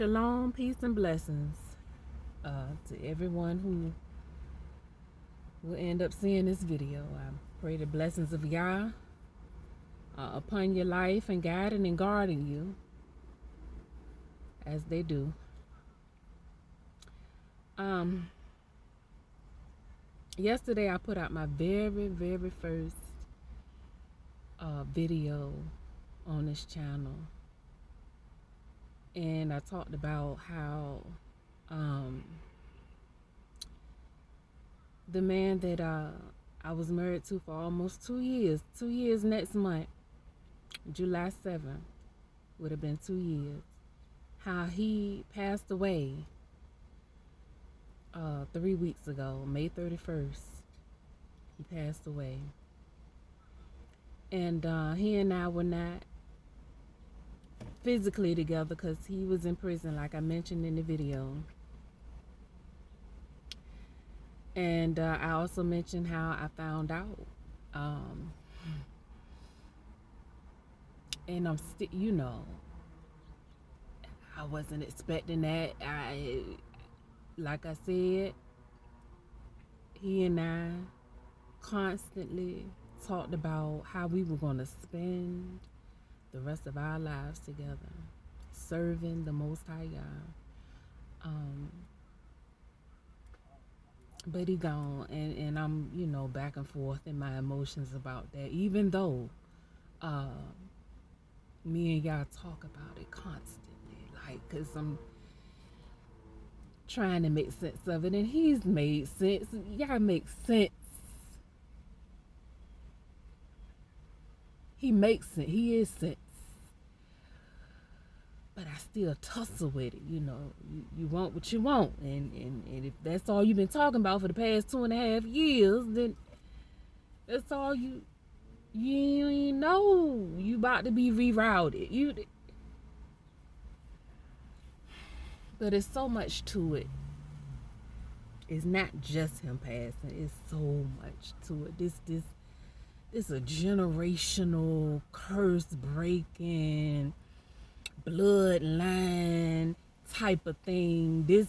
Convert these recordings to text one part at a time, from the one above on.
Shalom, peace, and blessings to everyone who will end up seeing this video. I pray the blessings of Yah upon your life and guiding and guarding you as they do. Yesterday I put out my very first video on this channel, and I talked about how the man that I was married to for almost 2 years next month, July 7th, would have been 2 years, how he passed away 3 weeks ago, May 31st. He passed away. And he and I were not physically together because he was in prison, like I mentioned in the video. And I also mentioned how I found out. And I'm still, I wasn't expecting that. Like I said, he and I constantly talked about how we were going to spend the rest of our lives together, serving the Most High Yah. But he gone, and I'm, back and forth in my emotions about that, even though me and y'all talk about it constantly, because I'm trying to make sense of it, and he's made sense. Y'all make sense. He makes sense. He is sense. But I still tussle with it, You want what you want, and if that's all you've been talking about for the past 2.5 years, then that's all you know. You about to be rerouted. But it's so much to it. It's not just him passing. It's so much to it. This a generational curse breaking, bloodline type of thing. This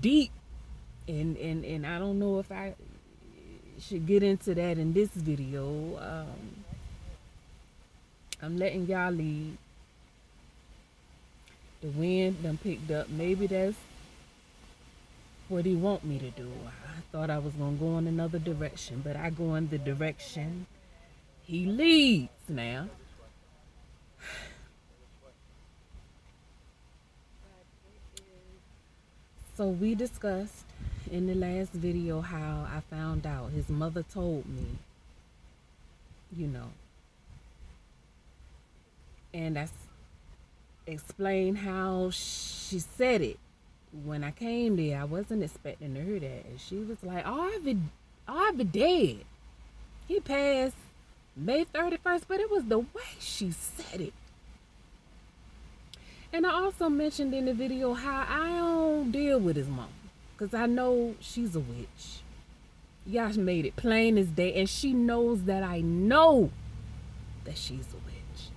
deep, and I don't know if I should get into that in this video. I'm letting y'all lead. The wind done picked up. Maybe that's what he want me to do. I thought I was gonna go in another direction, but I go in the direction he leads now. So we discussed in the last video how I found out. His mother told me, and I explained how she said it. When I came there, I wasn't expecting to hear that. And she was like, Harvey dead. He passed May 31st, but it was the way she said it. And I also mentioned in the video how I don't deal with his mom, because I know she's a witch. Y'all made it plain as day, and she knows that I know that she's a witch.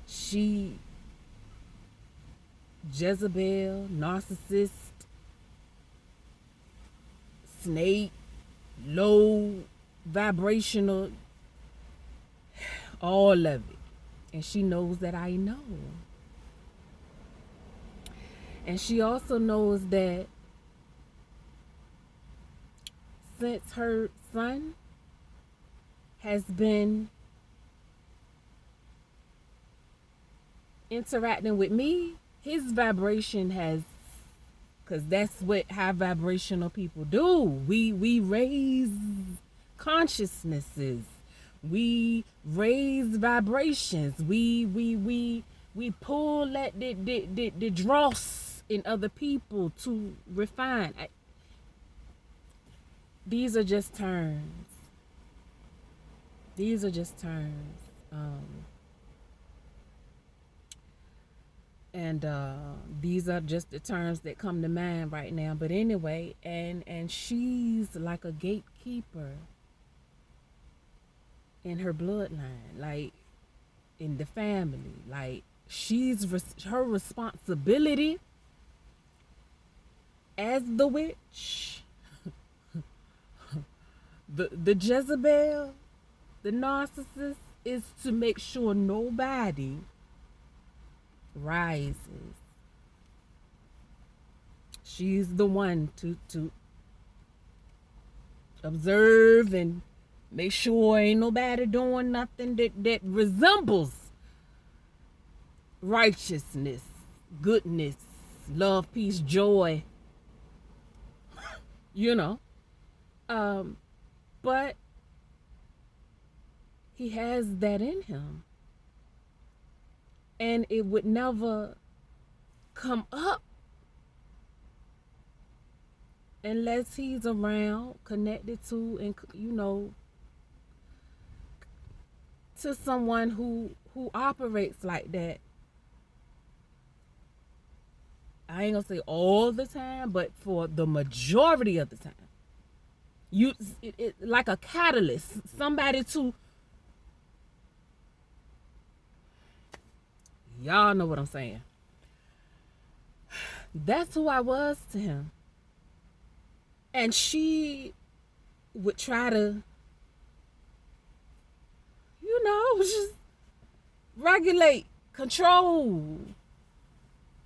She Jezebel, narcissist, snake, low vibrational, all of it. And she knows that I know. And she also knows that since her son has been interacting with me, his vibration has, because that's what high vibrational people do. We raise consciousnesses. We raise vibrations. We pull at the dross in other people to refine. These are just terms. These are just terms. And these are just the terms that come to mind right now. But anyway, and she's like a gatekeeper in her bloodline, like in the family. Like her responsibility as the witch, the Jezebel, the narcissist, is to make sure nobody rises. She's the one to observe and make sure ain't nobody doing nothing that resembles righteousness, goodness, love, peace, joy. You know. But he has that in him. And it would never come up unless he's around, connected to, and to someone who operates like that. I ain't gonna say all the time, but for the majority of the time. It like a catalyst, somebody to, y'all know what I'm saying. That's who I was to him. And she would try to, just regulate, control,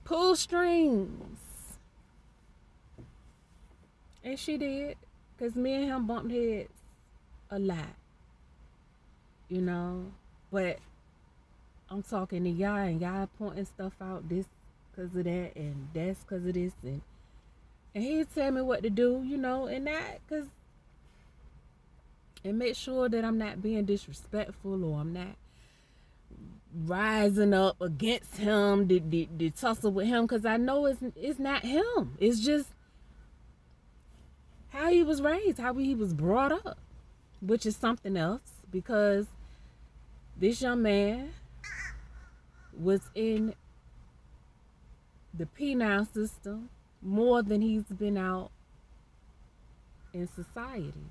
pull strings. And she did. Because me and him bumped heads a lot. But I'm talking to y'all and y'all pointing stuff out, this because of that and that's because of this. And he'd tell me what to do, and that, and make sure that I'm not being disrespectful or I'm not rising up against him, to tussle with him, because I know it's not him. It's just how he was raised, how he was brought up, which is something else, because this young man was in the penal system more than he's been out in society.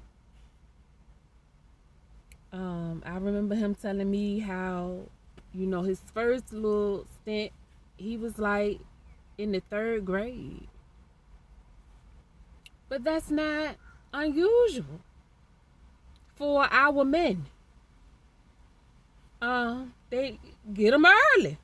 I remember him telling me how, his first little stint, he was like in the 3rd grade. But that's not unusual for our men. They get them early.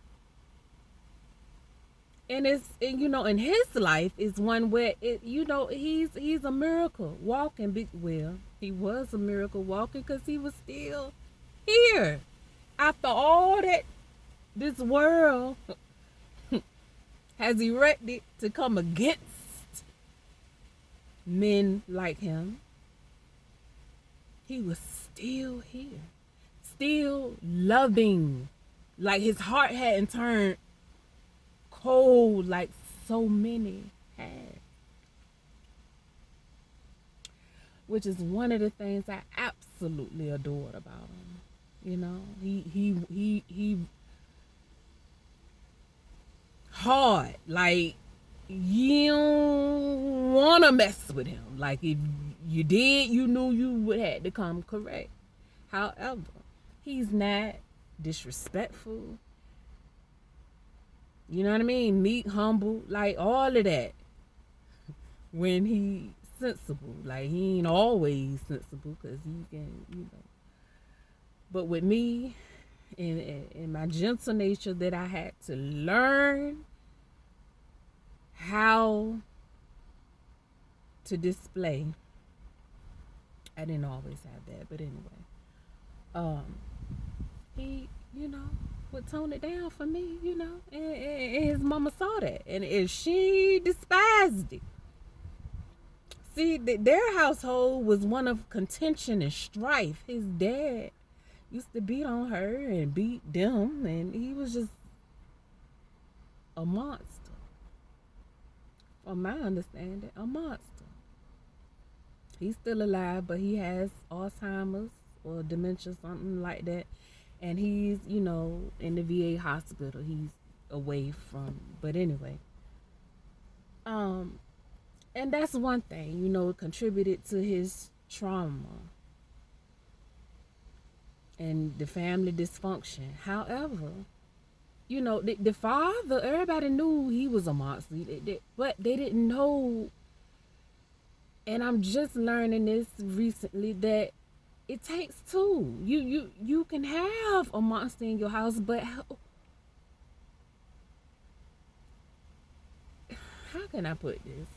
And it's, in his life is one where he's a miracle walking. Well, he was a miracle walking because he was still here after all that this world has erected to come against men like him. He was still here, still loving, like his heart hadn't turned cold like so many have. Which is one of the things I absolutely adored about him. He hard, like you don't want to mess with him. Like if you did, you knew you would have to come correct. However, he's not disrespectful. You know what I mean? Meek, humble, like all of that. When he sensible, like he ain't always sensible because he can, But with me, in my gentle nature that I had to learn how to display. I didn't always have that, but anyway. He, would tone it down for me, and his mama saw that. And if she despised it. See, their household was one of contention and strife. His dad used to beat on her and beat them, and he was just a monster. From my understanding, a monster. He's still alive, but he has Alzheimer's or dementia, something like that. And he's, in the VA hospital. He's away from, but anyway. And that's one thing, it contributed to his trauma and the family dysfunction. However, you know, the father, everybody knew he was a monster, but they didn't know. And I'm just learning this recently that it takes two. You can have a monster in your house, but how can I put this?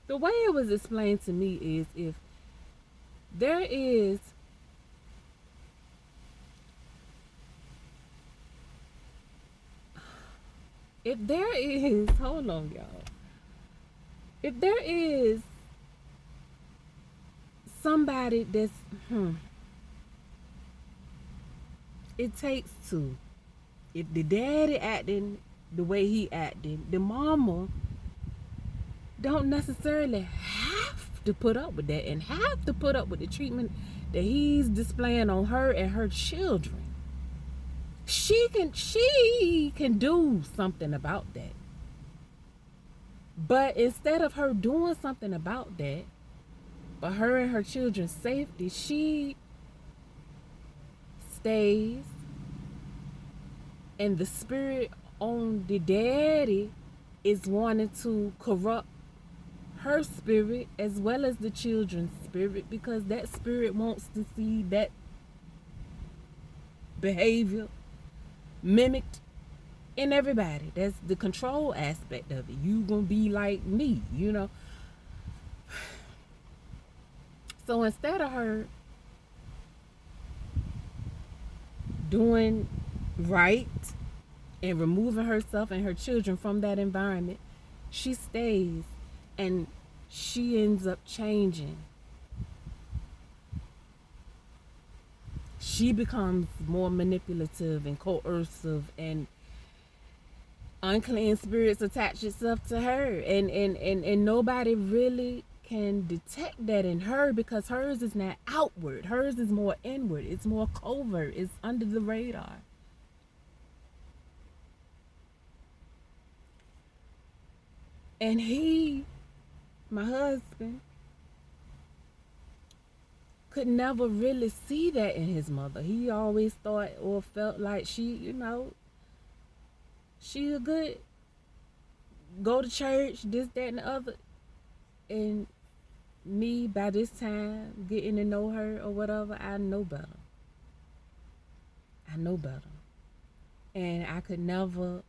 The way it was explained to me is there is if there is hold on y'all. If there is somebody that's it takes two. If the daddy acting the way he acting, the mama don't necessarily have to put up with that and have to put up with the treatment that he's displaying on her and her children. She can do something about that. But instead of her doing something about that, for her and her children's safety, she stays, and the spirit on the daddy is wanting to corrupt her spirit as well as the children's spirit, because that spirit wants to see that behavior mimicked in everybody. That's the control aspect of it. You gonna be like me, you know. So instead of her doing right and removing herself and her children from that environment, she stays, and she ends up changing. She becomes more manipulative and coercive, and unclean spirits attach itself to her, and nobody really can detect that in her, because hers is not outward. Hers is more inward. It's more covert. It's under the radar. And he, my husband, could never really see that in his mother. He always thought or felt like she, you know, she a good, go to church, this, that, and the other. And me, by this time, getting to know her or whatever, I know better. I know better. And I could never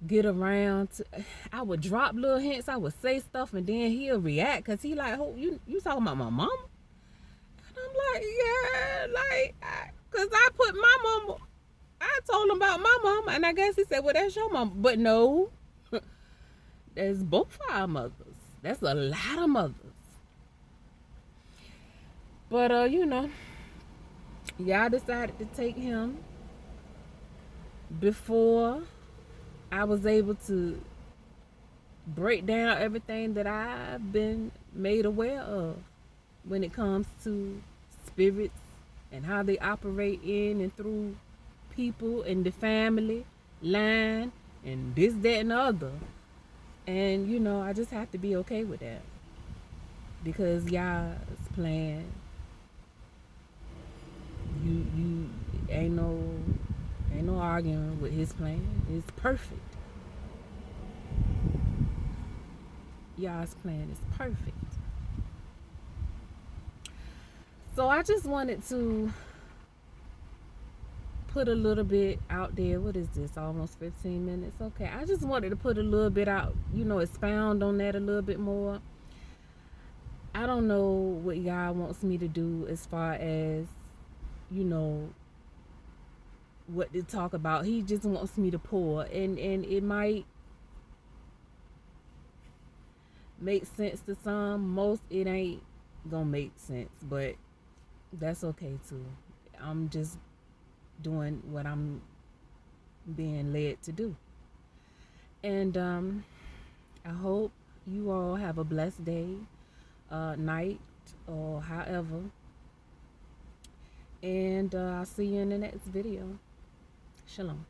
get around to, I would drop little hints, I would say stuff, and then he'll react, because he like, oh, you talking about my mama? And I'm like, yeah, like, because I put my mama, I told him about my mama, and I guess he said, well, that's your mama. But no, that's both our mothers. That's a lot of mothers. But, you know, y'all decided to take him before I was able to break down everything that I've been made aware of when it comes to spirits and how they operate in and through people and the family line and this, that, and the other. And, you know, I just have to be okay with that, because y'all's plan, you ain't no arguing with his plan. It's perfect. Y'all's plan is perfect. So I just wanted to put a little bit out there. What is this? Almost 15 minutes. Okay. I just wanted to put a little bit out, you know, expound on that a little bit more. I don't know what y'all wants me to do as far as, you know, what to talk about. He just wants me to pour, and it might make sense to some. Most it ain't gonna make sense, but that's okay too. I'm just doing what I'm being led to do. And I hope you all have a blessed day, night, or however. And I'll see you in the next video. Shalom.